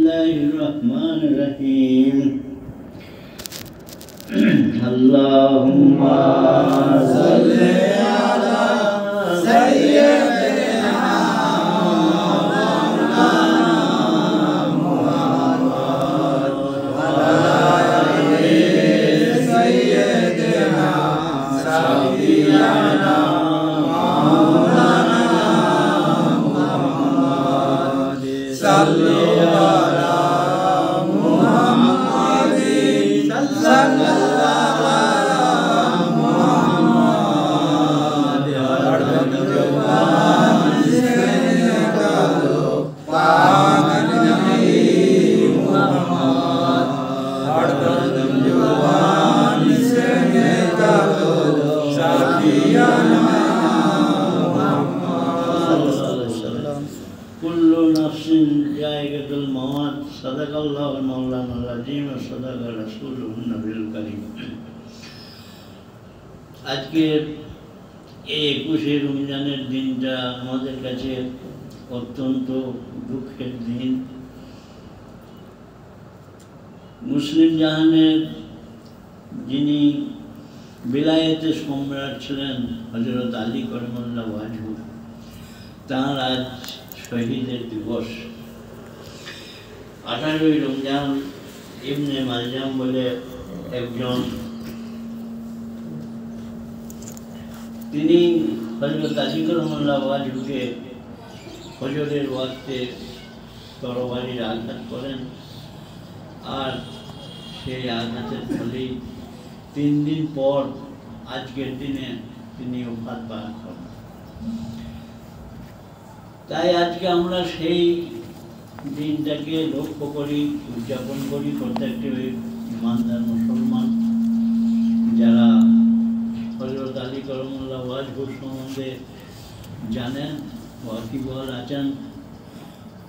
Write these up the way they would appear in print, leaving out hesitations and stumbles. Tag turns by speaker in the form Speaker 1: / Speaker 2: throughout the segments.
Speaker 1: বিসমিল্লাহির রহমানির রহিম। আল্লাহুম্মা সাল্লি আলা সাইয়্যিদিনা মুহাম্মাদ ওয়া আলা আলি সাইয়্যিদিনা সাফিয়ানা মাওলানা মুহাম্মাদ সাল্লি আলা মুহাম্মাদিন সাল্লাল্লাহু আলা মুহাম্মাদ আরদন জওয়ান से निकालो पाक नबी मुहम्मद अरदन जवान से निकालो साफियाना मुहम्मद कुल्लु नफ्सिन जायगातुल मौत सदाकाल्लाहुल मौलानाल अजीम व सदाका रसूलुहुन नबील करीम। আজকের এই 21শে রমজানের দিনটা আমাদের কাছে অত্যন্ত দুঃখের দিন। মুসলিম জাহানের যিনি বিলায়েতের সম্রাট ছিলেন হযরত আলী করমুল্লাহ ওয়াজহু, তাঁর আজ শহীদের দিবস। 18ই রমজান ইবনে মালজাম বলে একজন, তিনি হযরত আলী করমুল্লাহ ওয়াজহুকে ফজরের ওয়াক্তে তরবারির আঘাত করেন, আর সেই আঘাতের ফলেই 3 দিন পর আজকের দিনে তিনি ওফাত বরণ করেন। তাই আজকে আমরা সেই দিনটাকে লক্ষ্য করি, উদযাপন করি। প্রত্যেকটি ইমানদার মুসলমান যারা হযরত আলী করমুল্লাহ ওয়াজহুর সম্বন্ধে জানেন, ওয়াকিবহাল আছেন,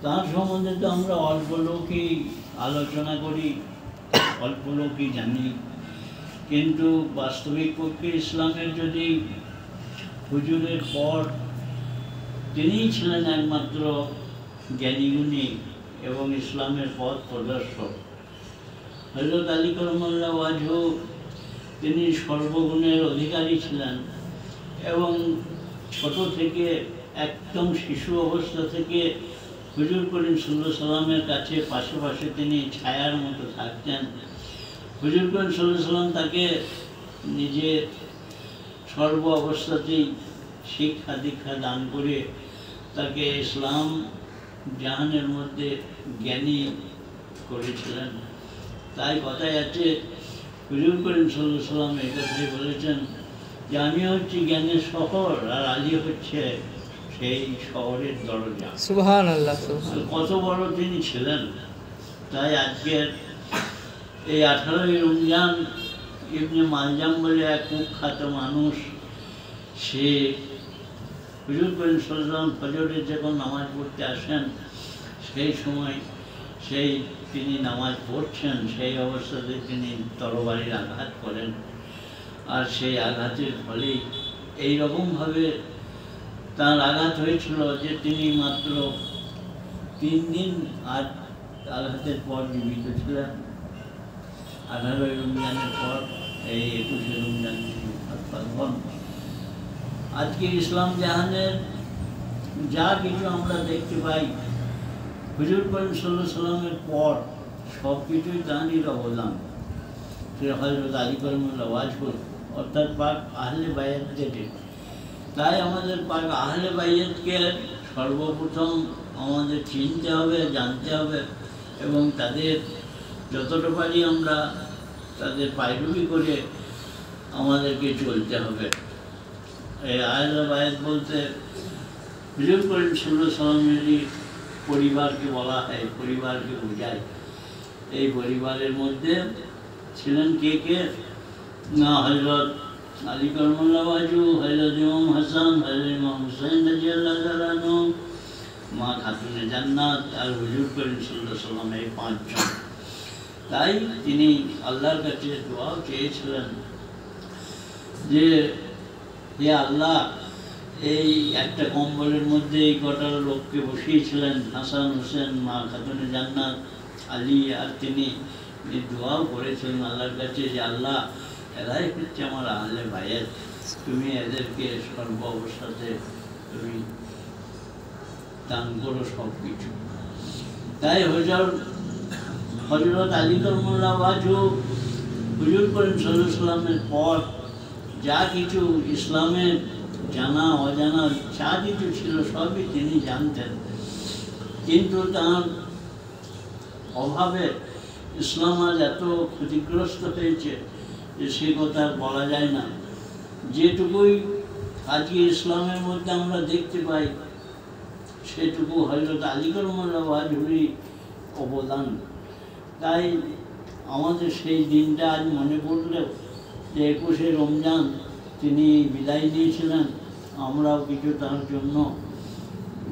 Speaker 1: তার সম্বন্ধে তো আমরা অল্প লোকই আলোচনা করি, অল্প লোকই জানি। কিন্তু বাস্তবিক পক্ষে ইসলামের যদি হুজুরের পর তিনিই ছিলেন একমাত্র জ্ঞানীগুণী এবং ইসলামের পথ প্রদর্শক। হযরত আলী করমুল্লাহ ওয়াজহু তিনি সর্বগুণের অধিকারী ছিলেন এবং ছোট থেকে একদম শিশু অবস্থা থেকে হুজুর করিম সাল্লাল্লাহু আলাইহি সাল্লামের কাছে পাশে পাশে তিনি ছায়ার মতো থাকতেন। হুজুর করিম সাল্লাল্লাহু আলাইহি সাল্লাম তাকে নিজের সর্ব অবস্থাতেই শিক্ষা দীক্ষা দান করে তাকে ইসলাম জাহানের মধ্যে জ্ঞানী করেছিলেন। তাই কথায় আছে, হুজুর করিম সাল্লাল্লাহু আলাইহি সাল্লাম এই কথাই বলেছেন যে আমি হচ্ছি জ্ঞানের শহর আর আলী হচ্ছে সেই শহরের দরজা। সুবহানাল্লাহ। কত বড় তিনি ছিলেন। তাই আজকের এই 18ই রমজান ইবনে মালজাম বলে এক কুখ্যাত মানুষ, সে হুজুর করিম সাল্লাল্লাহু আলাইহি সাল্লাম ফজরের যখন নামাজ পড়তে আসেন সেই সময় তিনি নামাজ পড়ছেন, সেই অবস্থাতে তিনি তরবারির আঘাত করেন। আর সেই আঘাতের ফলেই এইরকমভাবে তার আঘাত হয়েছিল যে তিনি মাত্র 3 দিন আর আঘাতের পর জীবিত ছিলেন। 18ই রমজানের পর এই 21শে রমজান পালন। আজকে ইসলাম জাহানের যা কিছু আমরা দেখতে পাই, হুজুর করিম সাল্লাল্লাহু আলাইহি সাল্লামের পর সব কিছুই তাঁরই অবদান। সে হযরত আলী করমুল্লাহ ওয়াজহু অর্থাৎ পাক আহলে বায়াত যেটি। তাই আমাদের পাক আহলে বায়াতকে সর্বপ্রথম আমাদের চিনতে হবে, জানতে হবে এবং তাদের যতটা পারি আমরা তাদের পায়রবি করে আমাদেরকে চলতে হবে। এই আহলে বায়াত বলতে হুজুর করিম সাল্লাল্লাহু আলাইহি সাল্লামেরই পরিবারকে বলা হয়, পরিবারকে বোঝায়। এই পরিবারের মধ্যে ছিলেন কে কে না, হযরত আলী করমুল্লাহ ওয়াজহু, হযরত ইমাম হাসান, হযরত ইমাম হুসাইন রাদিয়াল্লাহু তাআলা আনহু, মা খাতুনে জান্নাত আর হুজুর করিম সাল্লাল্লাহু আলাইহি সাল্লাম, এই 5 জন। তাই তিনি আল্লাহর কাছে দোয়া চেয়েছিলেন যে হে আল্লাহ, এই একটা কম্বলের মধ্যে এই কটা লোককে বসিয়েছিলেন, হাসান হোসেন, মা খাতুনে জান্নাত আলী, আর তিনি দোয়াও করেছিলেন আল্লাহর কাছে যে আল্লাহ, এরাই হচ্ছে আমার আহলে বায়াত, তুমি এদেরকে সর্ব অবস্থাতে তুমি দান করো সব কিছু। তাই হযরত আলী কারামাল্লাহু ওয়াজহু হুজুর করিম সাল্লাল্লাহু আলাইহি ওয়াসাল্লামের পর যা কিছু ইসলামের জানা অজানা যা কিছু ছিল সবই তিনি জানতেন, কিন্তু তার অভাবে ইসলাম আজ এত ক্ষতিগ্রস্ত হয়েছে যে সে কথা বলা যায় না। যেটুকুই আজকে ইসলামের মধ্যে আমরা দেখতে পাই সেটুকু হযরত আলী কারামাল্লাহু ওয়াজহুরই অবদান। তাই আমাদের সেই দিনটা আজ মনে পড়লেও যে 21শে রমজান তিনি বিদায় নিয়েছিলেন, আমরাও কিছু তার জন্য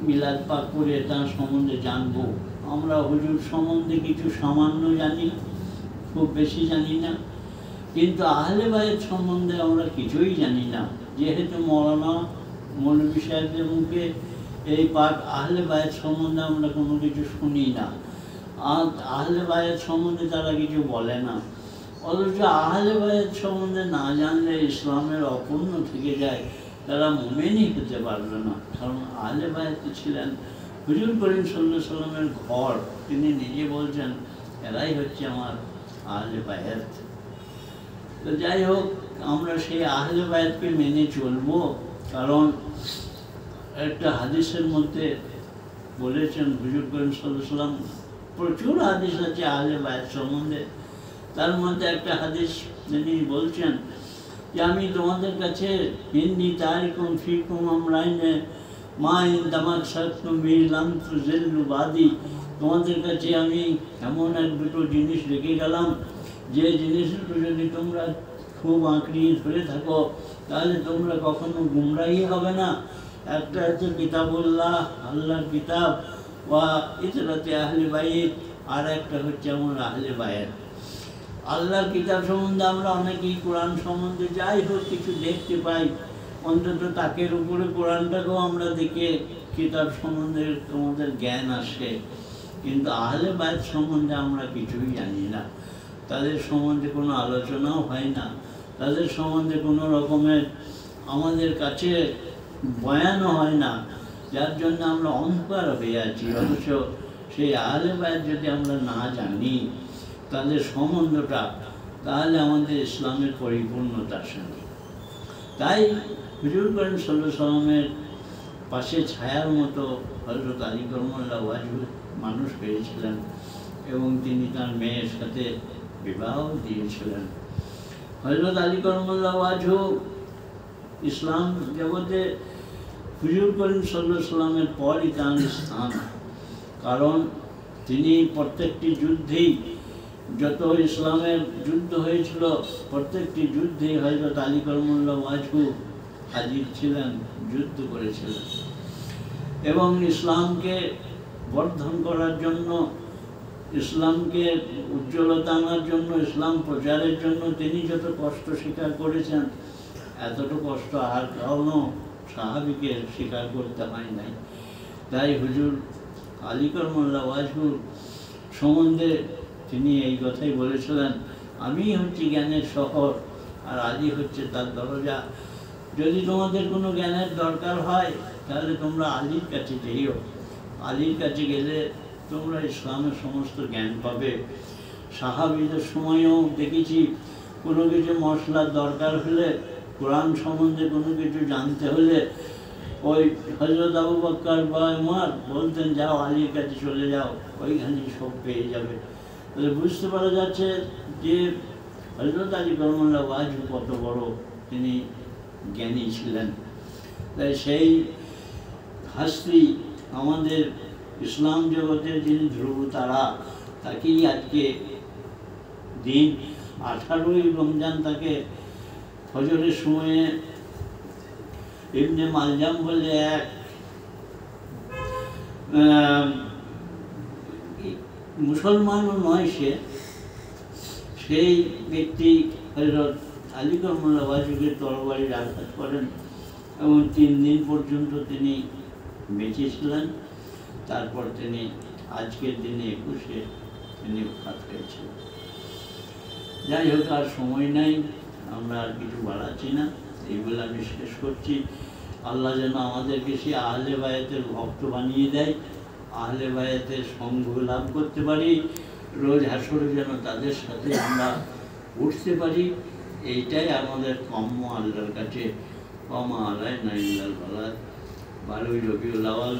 Speaker 1: মিলাদ পাক করে তার সম্বন্ধে জানবো। আমরা হুজুর সম্বন্ধে কিছু সামান্য জানি, খুব বেশি জানি না, কিন্তু আহলে বায়াত সম্বন্ধে আমরা কিছুই জানি না। যেহেতু মৌলানা মৌলভী সাহেবদের মুখে এই পাঠ আহলে বায়াত সম্বন্ধে আমরা কোনো কিছু শুনি না, আর আহলে বায়াত সম্বন্ধে তারা কিছু বলে না। অথচ আহলে বায়াত সম্বন্ধে না জানলে ইসলামের অপূর্ণ থেকে যায়, তারা মুমিনই হতে পারবে না। কারণ আহলে বায়াত ছিলেন হুজুর করিম সাল্লাল্লাহু আলাইহি ওয়াসাল্লামের ঘর। তিনি নিজে বলছেন এরাই হচ্ছে আমার আহলে বায়াত। তো যাই হোক, আমরা সেই আহলে বায়াতকে মেনে চলবো। কারণ একটা হাদিসের মধ্যে বলেছেন হুজুর করিম সাল্লাল্লাহু আলাইহি ওয়াসাল্লাম, প্রচুর হাদিস আছে আহলে বায়াত সম্বন্ধে, তার মধ্যে একটা হাদিস তিনি বলছেন যে আমি তোমাদের কাছে ইন্নী তারিকুম ফিকুম আমরাইনে মা ইন দামাক সাকতুম বিহি লাম তুযিল্লু বাদি, তোমাদের কাছে আমি এমন এক দুটো জিনিস রেখে গেলাম যে জিনিসগুলো যদি তোমরা খুব আঁকড়িয়ে ধরে থাকো তাহলে তোমরা কখনো গুমরাহি হবে না। একটা হচ্ছে কিতাবুল্লাহ, আল্লাহর কিতাব, ওয়া ইতরাতে আহলে বাইত, আর একটা হচ্ছে আমার আহলে বায়াত। আল্লাহর কিতাব সম্বন্ধে আমরা অনেকেই কোরআন সম্বন্ধে যাই হোক কিছু দেখতে পাই, অন্তত তাকের উপরে কোরআনটাকেও আমরা দেখে কিতাব সম্বন্ধে তোমাদের জ্ঞান আসে, কিন্তু আহলে বায়াত সম্বন্ধে আমরা কিছুই জানি না। তাদের সম্বন্ধে কোনো আলোচনাও হয় না, তাদের সম্বন্ধে কোনো রকমের আমাদের কাছে বয়ানও হয় না, যার জন্য আমরা অন্ধকার হয়ে আছি। অথচ সেই আহলে বায়াত যদি আমরা না জানি তাদের সম্বন্ধটা, তাহলে আমাদের ইসলামের পরিপূর্ণতা আসে না। তাই হুজুর করিম সাল্লাল্লাহু আলাইহি ওয়াসাল্লামের পাশে ছায়ার মতো হযরত আলী কারামাল্লাহু ওয়াজহু মানুষ পেয়েছিলেন এবং তিনি তার মেয়ের সাথে বিবাহ দিয়েছিলেন। হযরত আলী কারামাল্লাহু ওয়াজহু ইসলাম জগতে হুজুর করিম সাল্লাল্লাহু আলাইহি ওয়াসাল্লামের পরই তার স্থান। কারণ তিনি প্রত্যেকটি যুদ্ধেই, যত ইসলামের যুদ্ধ হয়েছিল প্রত্যেকটি যুদ্ধেই হযরত আলী কারামাল্লাহু ওয়াজহু হাজির ছিলেন, যুদ্ধ করেছিলেন এবং ইসলামকে বর্ধন করার জন্য, ইসলামকে উজ্জ্বলতা আনার জন্য, ইসলাম প্রচারের জন্য তিনি যত কষ্ট স্বীকার করেছেন এতটা কষ্ট আর কারণও সাহাবীকে স্বীকার করতে হয় নাই। তাই হুজুর আলী কারামাল্লাহু ওয়াজহুর সম্বন্ধে তিনি এই কথাই বলেছিলেন, আমি হচ্ছি জ্ঞানের শহর আর আলী হচ্ছে তার দরজা। যদি তোমাদের কোনো জ্ঞানের দরকার হয় তাহলে তোমরা আলীর কাছে যেও, আলীর কাছে গেলে তোমরা ইসলামের সমস্ত জ্ঞান পাবে। সাহাবীদের সময়ও দেখেছি কোনো কিছু মশলার দরকার হলে, কোরআন সম্বন্ধে কোনো কিছু জানতে হলে ওই হযরত আবু বকর বা উমর বলতেন যাও আলীর কাছে চলে যাও, ওইখানেই সব পেয়ে যাবে। তাহলে বুঝতে পারা যাচ্ছে যে হযরত আলী কারামাল্লাহু ওয়াজহু কত বড় তিনি জ্ঞানী ছিলেন। তাই সেই হাস্তি আমাদের ইসলাম জগতের যিনি ধ্রুবতারা, তাকেই আজকে দিন 18ই রমজান তাকে ফজরের সময়ে ইবনে মালজাম বলে এক মুসলমানও নয়, সেই ব্যক্তি হযরত আলী কারামাল্লাহু ওয়াজহুকে তরবারির আঘাত করেন এবং 3 দিন পর্যন্ত তিনি বেঁচে ছিলেন। তারপর তিনি আজকের দিনে 21শে তিনি খাত খেয়েছিলেন। যাই হোক, আর সময় নাই, আমরা আর কিছু বাড়াচ্ছি না, এই বলে আমি শেষ করছি। আল্লাহ যেন আমাদেরকে সেই আহলে বায়াতের ভক্ত বানিয়ে দেয়, আহলে বায়াতের সঙ্গ লাভ করতে পারি, রোজ হাসরে যেন তাদের সাথে আমরা উঠতে পারি। এইটাই আমাদের কাম্য আল্লাহর কাছে। ওমা আলাইনা ইল্লাল বালাগ। 12ই রবিউল আউয়াল।